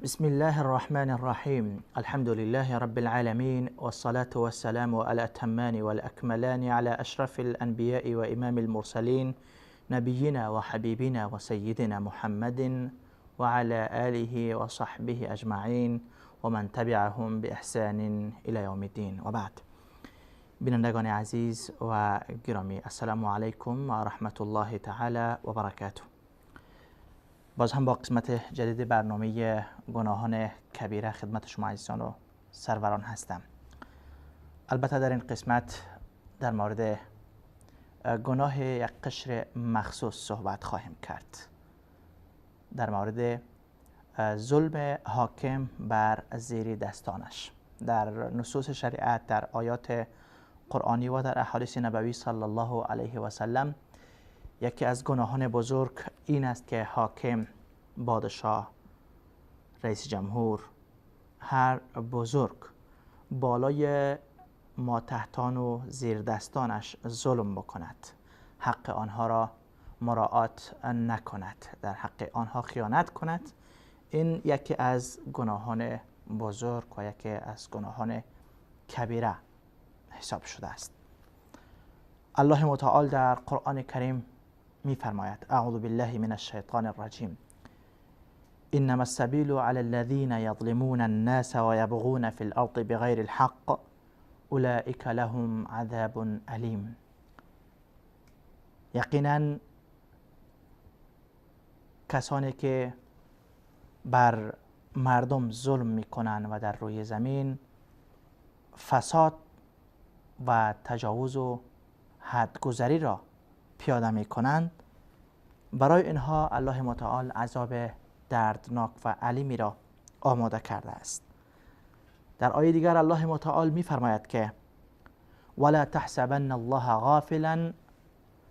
بسم الله الرحمن الرحيم. الحمد لله رب العالمين، والصلاة والسلام على الأتمان والأكملان على أشرف الأنبياء وإمام المرسلين، نبينا وحبيبنا وسيدنا محمد وعلى آله وصحبه أجمعين ومن تبعهم بإحسان إلى يوم الدين. وبعد. بینندگان عزیز و گرامی، السلام علیکم و رحمت الله تعالی و برکاته. باز هم با قسمت جدید برنامه گناهان کبیره خدمت شما عزیزان و سروران هستم. البته در این قسمت در مورد گناه یک قشر مخصوص صحبت خواهیم کرد، در مورد ظلم حاکم بر زیر دستانش. در نصوص شریعت، در آیات قرآنی و در احادیث نبوی صلی الله علیه و سلم، یکی از گناهان بزرگ این است که حاکم، پادشاه، رئیس جمهور، هر بزرگ بالای ماتحتان و زیردستانش ظلم بکند، حق آنها را مراعات نکند، در حق آنها خیانت کند. این یکی از گناهان بزرگ و یکی از گناهان کبیره حساب شده است. الله متعال در قرآن کریم می فرماید: اعوذ بالله من الشیطان الرجیم، انما السبیل علی الذین یظلمون الناس و یبغون فی الارض بغیر الحق اولئک لهم عذاب علیم. یقینا کسانی که بر مردم ظلم میکنند و در روی زمین فساد و تجاوز و حدگذری را پیاده می کنند، برای اینها الله متعال عذاب دردناک و علیمی را آماده کرده است. در آیه دیگر الله متعال می فرماید که ولا تحسبن الله غافلا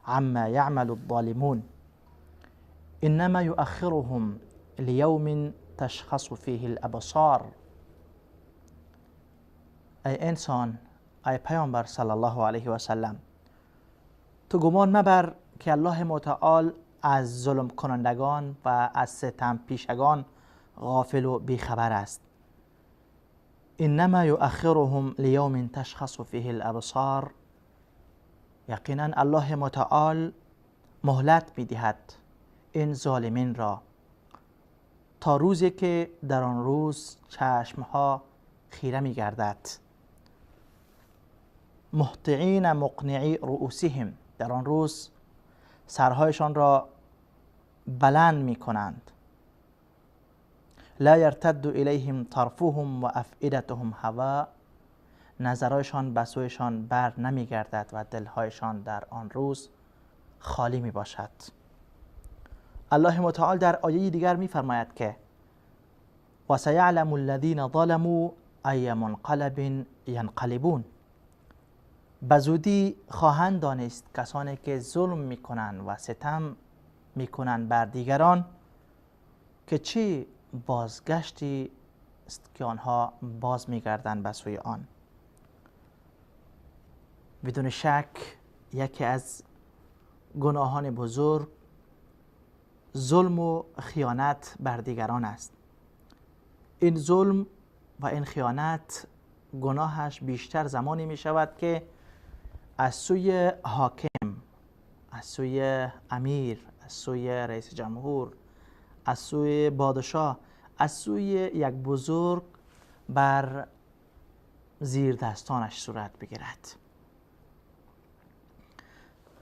عما يعمل الظالمون انما يؤخرهم لیوم تشخص فیه الابصار. ای انسان، ای پیامبر صلی الله علیه و سلم، تو گمان مبر که الله متعال از ظلم کنندگان و از ستم پیشگان غافل و بیخبر است. انما یؤخرهم لیوم تشخص فیه الابصار. یقینا الله متعال مهلت میدهد این ظالمین را تا روزی که در آن روز چشمها خیره میگردد. مهطعین مقنعی رؤوسهم، در آن روز سرهایشان را بلند می کنند. لا یرتد الیهم طرفهم و افئدتهم هوا، نظرهایشان به سویشان بر نمی گردد و دلهایشان در آن روز خالی می باشد. الله متعال در آیه دیگر می فرماید که و سیعلم الذین ظلموا ای منقلب ینقلبون. بزودی خواهند دانست کسانی که ظلم میکنند و ستم میکنند بر دیگران که چه بازگشتی است که آنها باز میگردند به سوی آن. بدون شک یکی از گناهان بزرگ ظلم و خیانت بر دیگران است. این ظلم و این خیانت گناهش بیشتر زمانی می شود که از سوی حاکم، از سوی امیر، از سوی رئیس جمهور، از سوی پادشاه، از سوی یک بزرگ بر زیر دستانش صورت بگیرد.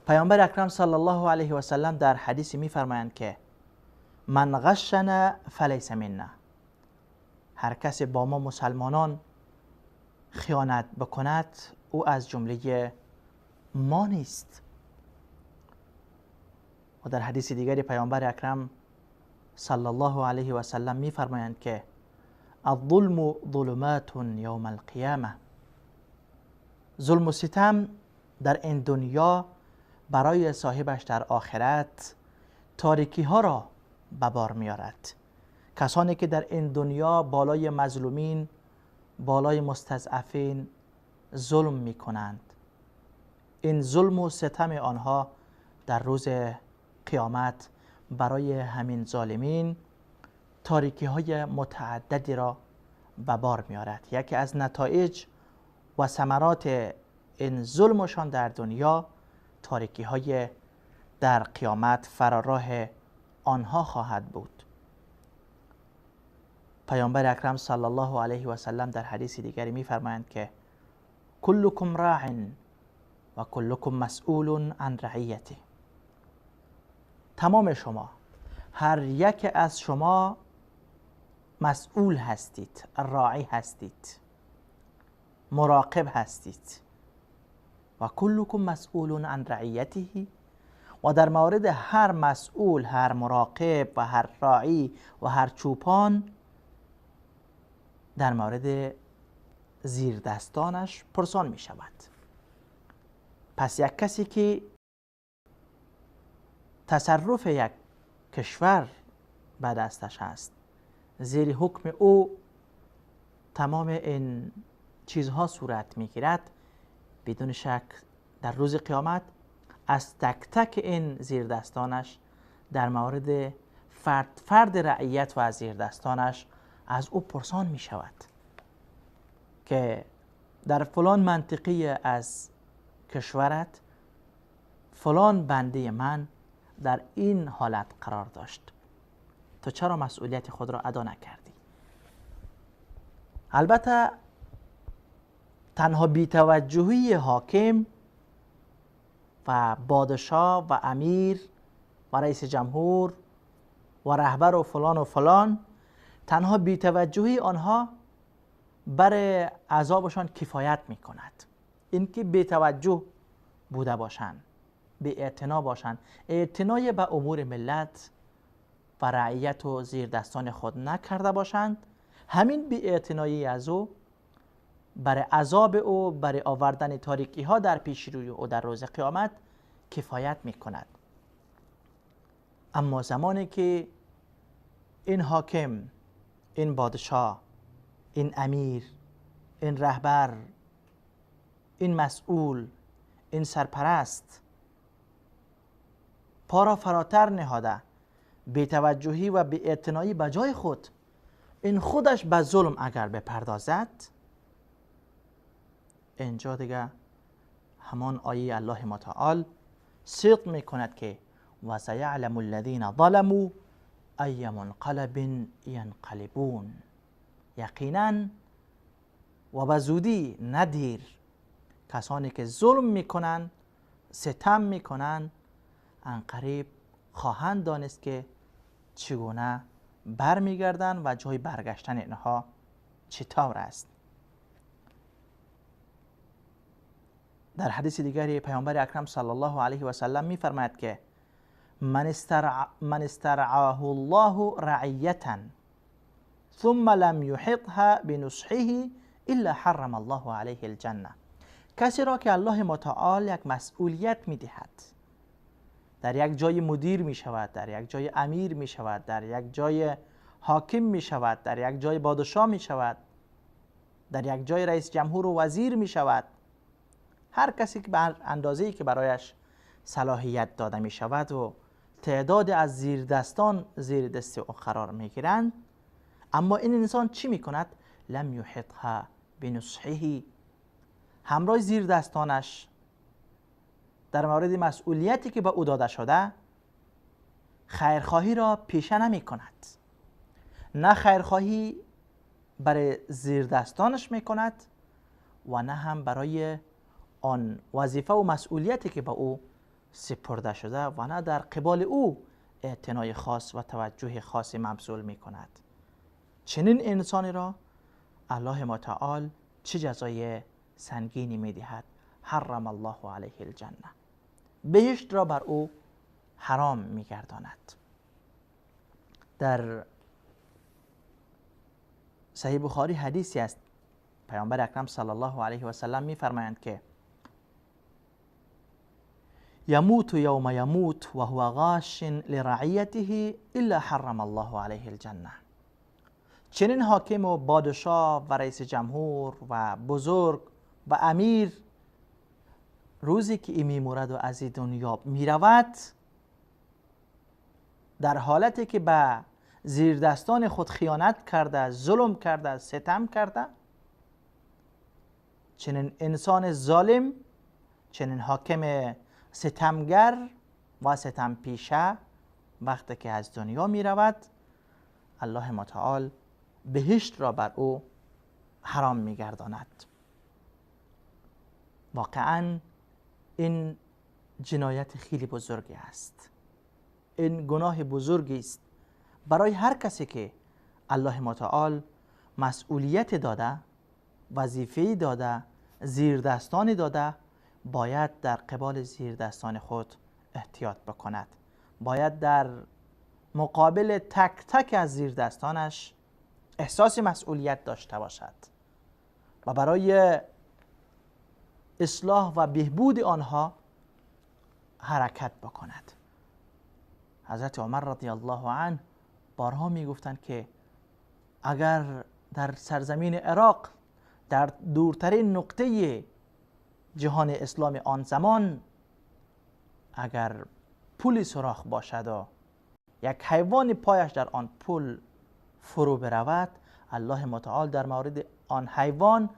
پیامبر اکرم صلی الله علیه و سلم در حدیثی می فرمایند که من غشنا فلیس منا، هر کسی با ما مسلمانان خیانت بکند او از جمله ما نیست. و در حدیث دیگری پیامبر اکرم صلی الله علیه و سلم می فرمایند که الظلم ظلمات یوم القیامه، ظلم و ستم در این دنیا برای صاحبش در آخرت تاریکی ها را به بار میارد. کسانی که در این دنیا بالای مظلومین، بالای مستضعفین ظلم می کنند، این ظلم و ستم آنها در روز قیامت برای همین ظالمین تاریکی های متعددی را به بار میارد. یکی از نتایج و ثمرات این ظلمشان در دنیا تاریکی های در قیامت فراراه آنها خواهد بود. پیامبر اکرم صلی الله علیه و سلم در حدیث دیگری میفرمایند که کلکم راع و کلکم مسئول عن رعیته. تمام شما، هر یک از شما مسئول هستید، راعی هستید، مراقب هستید. و کلکم مسئول عن رعیته، و در مورد هر مسئول، هر مراقب و هر راعی و هر چوپان در مورد زیر دستانش پرسان می شود. پس یک کسی که تصرف یک کشور به دستش است، زیر حکم او تمام این چیزها صورت می گیرد، بدون شک در روز قیامت از تک تک این زیر دستانش در مورد فرد رعیت و از زیر دستانش از او پرسان می شود که در فلان منطقه از کشورت فلان بنده من در این حالت قرار داشت، تو چرا مسئولیت خود را ادا نکردی؟ البته تنها بی‌توجهی حاکم و پادشاه و امیر و رئیس جمهور و رهبر و فلان تنها بی‌توجهی آنها برای عذابشان کفایت می کند. اینکه بی‌توجه بوده باشند، بی‌اعتنا باشند، اعتنای به امور ملت و رعیت و زیر دستان خود نکرده باشند، همین بی‌اعتنایی از او برای عذاب او، برای آوردن تاریکی ها در پیش روی او در روز قیامت کفایت می کند. اما زمانی که این حاکم، این پادشاه، این امیر، این رهبر، این مسئول، این سرپرست پا را فراتر نهاده، بی‌توجهی و بی‌اعتنایی به جای خود این خودش به ظلم اگر بپردازد، اینجا دیگه همان آیه الله متعال صدق می کند که و سیعلم الذین ظلموا ای منقلب ینقلبون. یقینا و به زودی ندیر کسانی که ظلم میکنن، ستم میکنن، انقریب خواهند دانست که چگونه برمیگردن و جای برگشتن اینها چطور است. در حدیث دیگری پیامبر اکرم صلی الله علیه و سلم میفرماید که من استرعاه الله رعیتا ثم لم یحطها بنصحه الا حرم الله علیه الجنه. کسی را که الله متعال یک مسئولیت میدهد، در یک جای مدیر می شود، در یک جای امیر می شود، در یک جای حاکم می شود، در یک جای پادشاه می شود، در یک جای رئیس جمهور و وزیر می شود، هر کسی که به اندازه‌ای که برایش صلاحیت داده می شود و تعداد از زیر دستان زیر دست او قرار می گیرند، اما این انسان چی می کند؟ لم یحطها بنصحه، همراه زیر دستانش در مورد مسئولیتی که به او داده شده خیرخواهی را پیشه نمی کند. نه خیرخواهی برای زیر دستانش می کند و نه هم برای آن وظیفه و مسئولیتی که به او سپرده شده و نه در قبال او اعتنای خاص و توجه خاصی مبذول می کند. چنین انسانی را الله متعال چه جزای سنگینی می دهد؟ حرم الله علیه الجنه، بهشت را بر او حرام می گرداند. در صحیح بخاری حدیثی است، پیامبر اکرم صلی الله علیه و سلم می فرمایند که یموت یوم یموت و هو غاش لرعیته الا حرم الله علیه الجنه. چنین حاکم و پادشاه و رئیس جمهور و بزرگ و امیر روزی که این میمورد و از این دنیا میرود، در حالتی که به زیر دستان خود خیانت کرده، ظلم کرده، ستم کرده، چنین انسان ظالم، چنین حاکم ستمگر و ستم پیشه وقتی که از دنیا می رود، الله متعال بهشت را بر او حرام می گرداند. واقعا این جنایت خیلی بزرگی است. این گناه بزرگی است برای هر کسی که الله متعال مسئولیت داده، وظیفه داده، زیردستانی داده، باید در قبال زیردستان خود احتیاط بکند. باید در مقابل تک تک از زیردستانش احساس مسئولیت داشته باشد و برای اصلاح و بهبود آنها حرکت بکند. حضرت عمر رضی الله عنه بارها می گفتند که اگر در سرزمین عراق، در دورترین نقطه جهان اسلام آن زمان، اگر پلی سوراخ باشد و یک حیوان پایش در آن پل فرو برود، الله متعال در مورد آن حیوان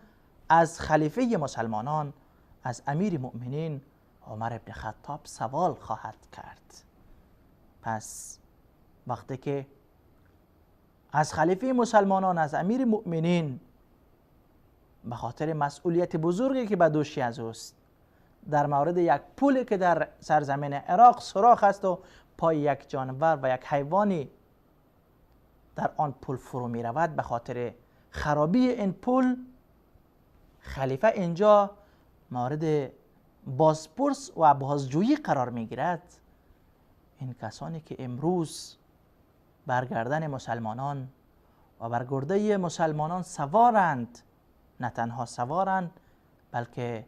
از خلیفه مسلمانان، از امیر مؤمنین عمر ابن خطاب سوال خواهد کرد. پس وقتی که از خلیفه مسلمانان، از امیر مؤمنین، به خاطر مسئولیت بزرگی که به دوشی از اوست، در مورد یک پلی که در سرزمین عراق سوراخ است و پای یک جانور و یک حیوانی در آن پل فرو می رود، به خاطر خرابی این پل، خلیفه اینجا مورد بازپرس و بازجویی قرار می گیرد. این کسانی که امروز بر گردن مسلمانان و بر گرده مسلمانان سوارند، نه تنها سوارند بلکه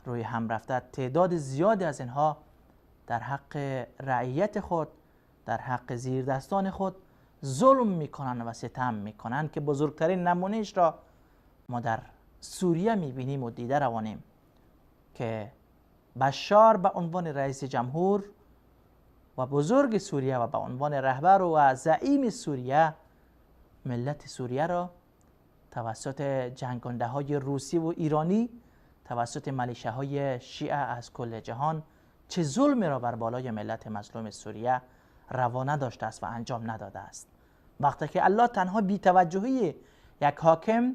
روی هم رفته تعداد زیادی از اینها در حق رعیت خود، در حق زیردستان خود ظلم میکنن و ستم میکنن که بزرگترین نمونهش را ما در سوریه میبینیم و دیده روانیم که بشار به عنوان رئیس جمهور و بزرگ سوریه و به عنوان رهبر و زعیم سوریه، ملت سوریه را توسط جنگنده های روسی و ایرانی، توسط ملیشه های شیعه از کل جهان چه ظلمی را بر بالای ملت مظلوم سوریه روانه داشته است و انجام نداده است. وقتی که الله تنها بی‌توجهی یک حاکم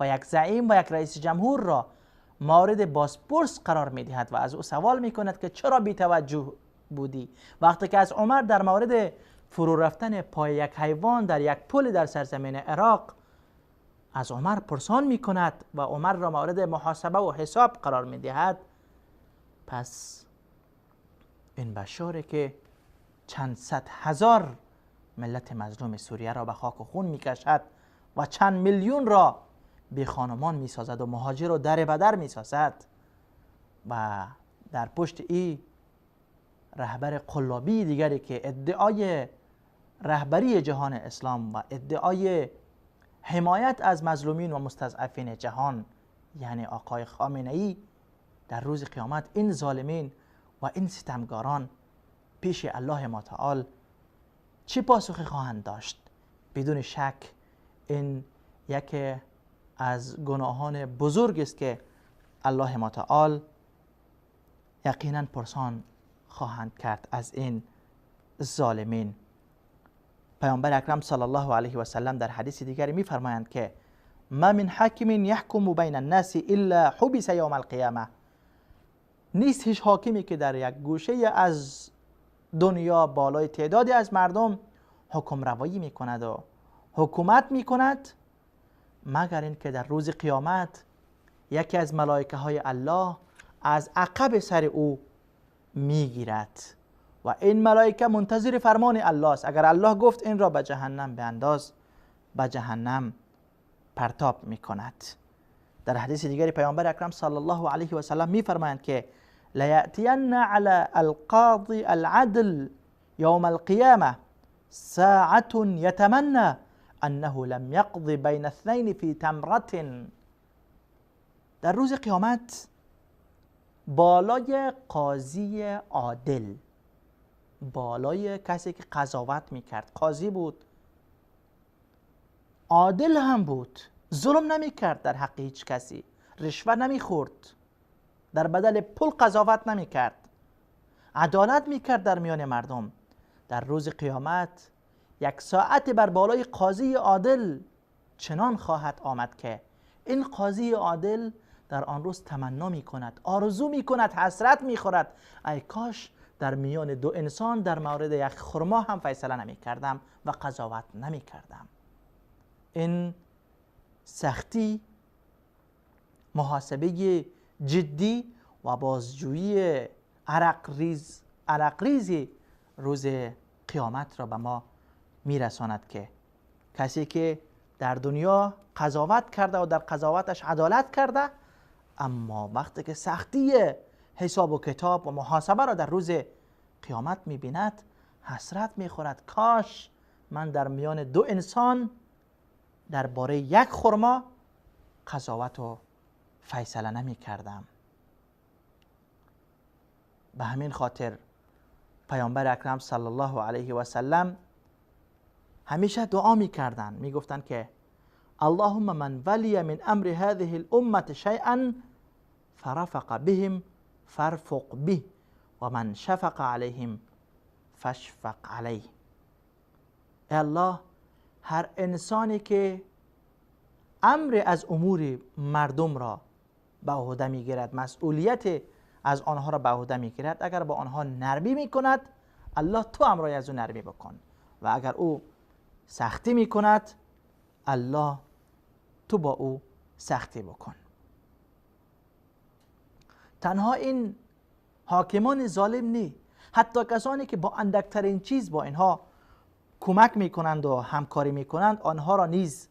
و یک زعیم و یک رئیس جمهور را مورد بازپرس قرار می‌دهد و از او سوال می‌کند که چرا بی‌توجه بودی، وقتی که از عمر در مورد فرو رفتن پای یک حیوان در یک پل در سرزمین عراق از عمر پرسان می‌کند و عمر را مورد محاسبه و حساب قرار می‌دهد، پس این بشاره که چند صد هزار ملت مظلوم سوریه را به خاک و خون می‌کشد و چند میلیون را بی خانمان می‌سازد و مهاجر را در بدر می‌سازد و در پشت این رهبر قلابی دیگری که ادعای رهبری جهان اسلام و ادعای حمایت از مظلومین و مستضعفین جهان، یعنی آقای خامنه‌ای، در روز قیامت این ظالمین و این ستمگاران پیش الله متعال چه پاسخی خواهند داشت؟ بدون شک این یکی از گناهان بزرگ است که الله متعال یقینا پرسان خواهند کرد از این ظالمین. پیامبر اکرم صلی الله علیه و سلم در حدیث دیگری می‌فرمایند که ما من حاکم یحکم بین الناس الا حبس یوم القیامه، نیست هیچ حاکمی که در یک گوشه از دنیا بالای تعدادی از مردم حکم روایی میکند و حکومت میکند، مگر اینکه در روز قیامت یکی از ملائکه های الله از عقب سر او میگیرد و این ملائکه منتظر فرمان الله است. اگر الله گفت این را به جهنم بینداز، به جهنم پرتاب میکند. در حدیث دیگری پیامبر اکرم صلی الله علیه و سلم میفرمایند که لیأتین علی القاضی العدل یوم القیامه ساعة یتمنى انه لم یقض بین اثنین فی تمرة. در روز قیامت بالای قاضی عادل، بالای کسی که قضاوت میکرد، قاضی بود، عادل هم بود، ظلم نمی کرد در حق هیچ کسی، رشوه نمی خورد، در بدل پول قضاوت نمی کرد، عدالت می کرد در میان مردم. در روز قیامت یک ساعت بر بالای قاضی عادل چنان خواهد آمد که این قاضی عادل در آن روز تمنا می کند، آرزو می کند، حسرت می خورد ای کاش در میان دو انسان در مورد یک خرما هم فیصله نمی کردم و قضاوت نمی کردم. این سختی، محاسبه جدی و بازجویی عرقریزی روز قیامت را به ما میرساند که کسی که در دنیا قضاوت کرده و در قضاوتش عدالت کرده، اما وقتی که سختی حساب و کتاب و محاسبه را در روز قیامت میبیند حسرت میخورد کاش من در میان دو انسان درباره یک خرما قضاوت و فیصله نمی کردم. به همین خاطر پیامبر اکرم صلی الله علیه و سلم همیشه دعا می کردن، می گفتن که اللهم من ولی من امر هذه الامه شیئا فرفق بهم فارفق به و من شفق علیهم فاشفق علیه. ای الله، هر انسانی که امر از امور مردم را به عهده میگیرد، مسئولیت از آنها را به عهده میگیرد، اگر با آنها نرمی میکند الله تو امرای از او نرمی بکن، و اگر او سختی میکند الله تو با او سختی بکن. تنها این حاکمان ظالم نی، حتی کسانی که با اندکترین چیز با اینها کمک میکنند و همکاری میکنند آنها را نیز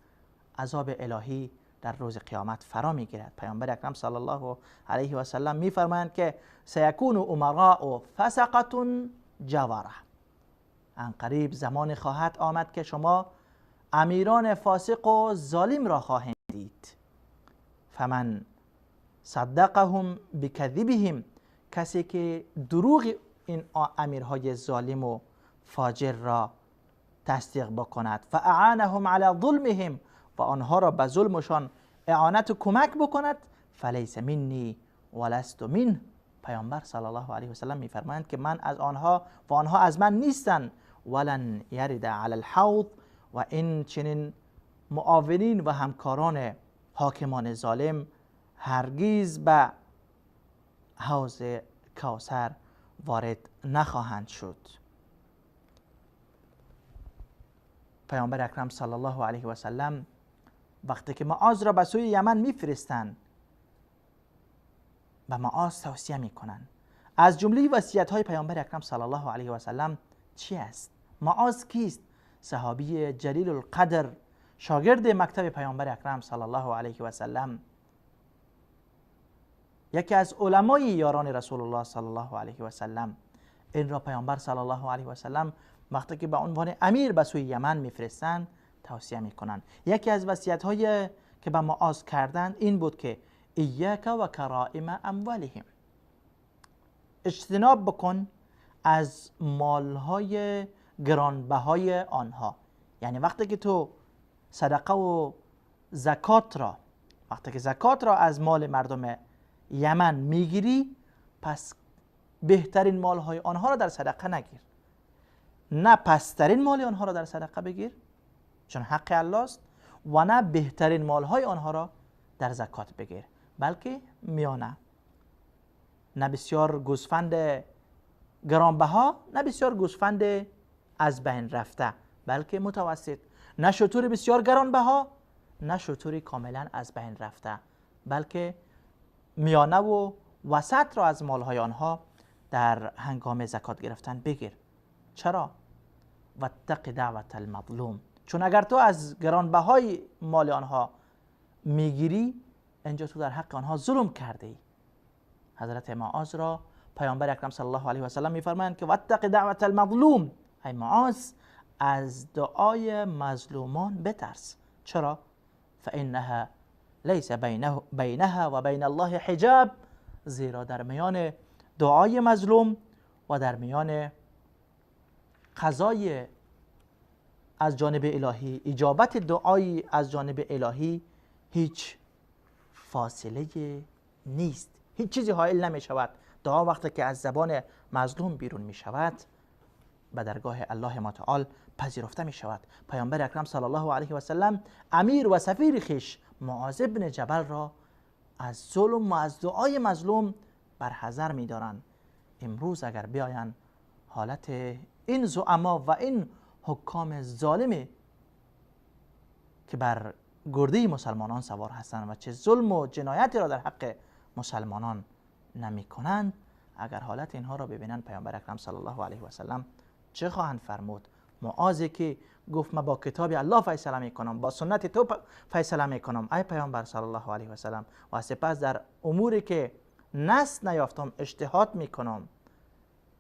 عذاب الهی در روز قیامت فرا میگیرد. پیامبر اکرم صلی الله علیه و سلم میفرمایند که سیکون امراء فسقة جواره، ان قریب زمان خواهد آمد که شما امیران فاسق و ظالم را خواهید دید. فمن صدقهم بکذبهم، کسی که دروغ این امیرهای ظالم و فاجر را تصدیق بکند، فاعانهم علی ظلمهم، و آنها را به ظلمشان اعانت و کمک بکند، فلیس منی ولست منه. پیامبر صلی الله علیه و سلم میفرمایند که من از آنها و آنها از من نیستند. ولن یرد علی الحوض، و این چنین معاونین و همکاران حاکمان ظالم هرگیز به حوض کوثر وارد نخواهند شد. پیامبر اکرم صلی الله علیه و سلم وقتی که معاذ را به سوی یمن میفرستند به معاذ توصیه میکنند. از جمله وصیت های پیامبر اکرم صلی الله علیه و سلم چی است؟ معاذ کیست؟ صحابی جلیل القدر، شاگرد مکتب پیامبر اکرم صلی الله علیه و سلم، یکی از علمای یاران رسول الله صلی الله علیه و سلم. این را پیامبر صلی الله علیه و سلم وقتی که به عنوان امیر به سوی یمن میفرستند توصیه میکنند. یکی از وصیت‌های که به معاذ کردند این بود که ایاک و کرائم اموالهم، اجتناب بکن از مالهای گرانبهای آنها. یعنی وقتی که تو صدقه و زکات را، وقتی که زکات را از مال مردم یمن میگیری، پس بهترین مالهای آنها را در صدقه نگیر، نه پسترین مال آنها را در صدقه بگیر چون حق الله است، و نه بهترین مالهای آنها را در زکات بگیر، بلکه میانه، نه بسیار گوسفند گرانبها نه بسیار گوسفند از بین رفته، بلکه متوسط، نه شتور بسیار گرانبها نه شتوری کاملا از بین رفته، بلکه میانه و وسط را از مالهای آنها در هنگام زکات گرفتن بگیر. چرا؟ واتق دعوت المظلوم، چون اگر تو از گرانبهای مال آنها میگیری اینجا تو در حق آنها ظلم کرده ای. حضرت معاذ را پیامبر اکرم صلی الله علیه و سلم میفرمایند که واتق دعوت المظلوم، ای معاذ از دعای مظلومان بترس. چرا؟ فانها لیس بینها و بین الله حجاب، زیرا در میان دعای مظلوم و در میان قضای از جانب الهی، اجابت دعایی از جانب الهی هیچ فاصله نیست، هیچ چیزی حائل نمی شود. دعا وقتی که از زبان مظلوم بیرون می شود به درگاه الله متعال پذیرفته می شود. پیامبر اکرم صلی الله علیه و سلم امیر و سفیر خویش معاذ بن جبل را از ظلم و از دعای مظلوم برحذر می دارند. امروز اگر بیاین حالت این زعما و این حکام ظالمی که بر گرده مسلمانان سوار هستند و چه ظلم و جنایتی را در حق مسلمانان نمی کنند، اگر حالت اینها را ببینند، پیامبر اکرم صلی الله علیه و سلم چه خواهند فرمود؟ معاذی که گفت من با کتاب الله فیصله می کنم، با سنت تو فیصله می کنم ای پیامبر صلی الله علیه و سلم، و سپس در اموری که نص نیافتم اجتهاد می کنم.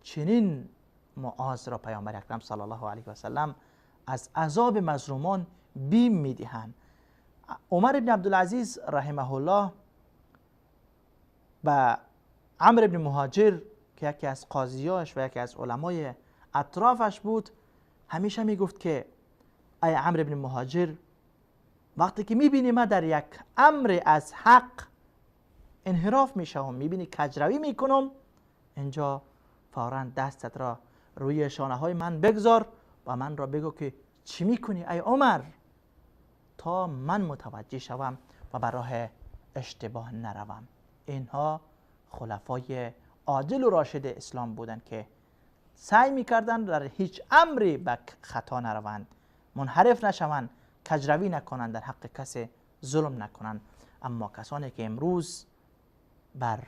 چنین معاذ را پیامبر اکرم صلی الله علیه و سلم از عذاب مظلومان بیم می دهند. عمر بن عبدالعزیز رحمه الله و عمرو بن مهاجر که یکی از قاضیاش و یکی از علمای اطرافش بود، همیشه می گفت که ای عمرو بن مهاجر، وقتی که می بینی من در یک امر از حق انحراف می شوم، می بینی کجروی می کنم، اینجا فوراً دستت را روی شانه های من بگذار و من را بگو که چی می کنی ای عمر، تا من متوجه شوم و بر راه اشتباه نروم. اینها خلفای عادل و راشد اسلام بودند که سعی میکردند در هیچ امری به خطا نروند، منحرف نشوند، کجروی نکنند، در حق کسی ظلم نکنند. اما کسانی که امروز بر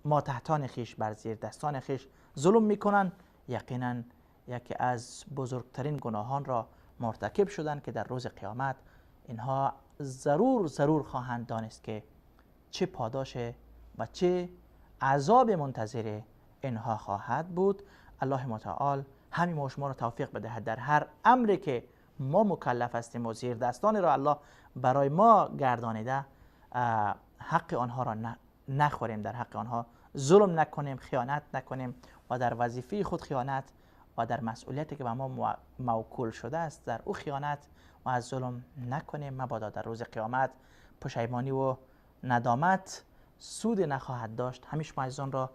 ماتحتان خیش، بر زیر دستان خیش ظلم میکنند، یقینا یکی از بزرگترین گناهان را مرتکب شدند که در روز قیامت اینها ضرور خواهند دانست که چه پاداش و چه عذاب منتظر اینها خواهد بود. الله متعال همین ما شما را توفیق بدهد در هر امری که ما مکلف هستیم و زیر دستان را الله برای ما گردانیده حق آنها را نخوریم، در حق آنها ظلم نکنیم، خیانت نکنیم و در وظیفه خود خیانت و در مسئولیتی که به ما موکول شده است در او خیانت و از ظلم نکنیم. مبادا در روز قیامت پشیمانی و ندامت سود نخواهد داشت. همیشه ما عزیزان را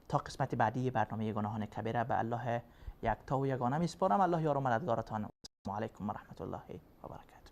تا قسمت بعدی برنامه گناهان کبیره به الله یکتا و یگانه میسپارم. الله یار و مددگارتان. السلام علیکم و رحمت الله و برکاته.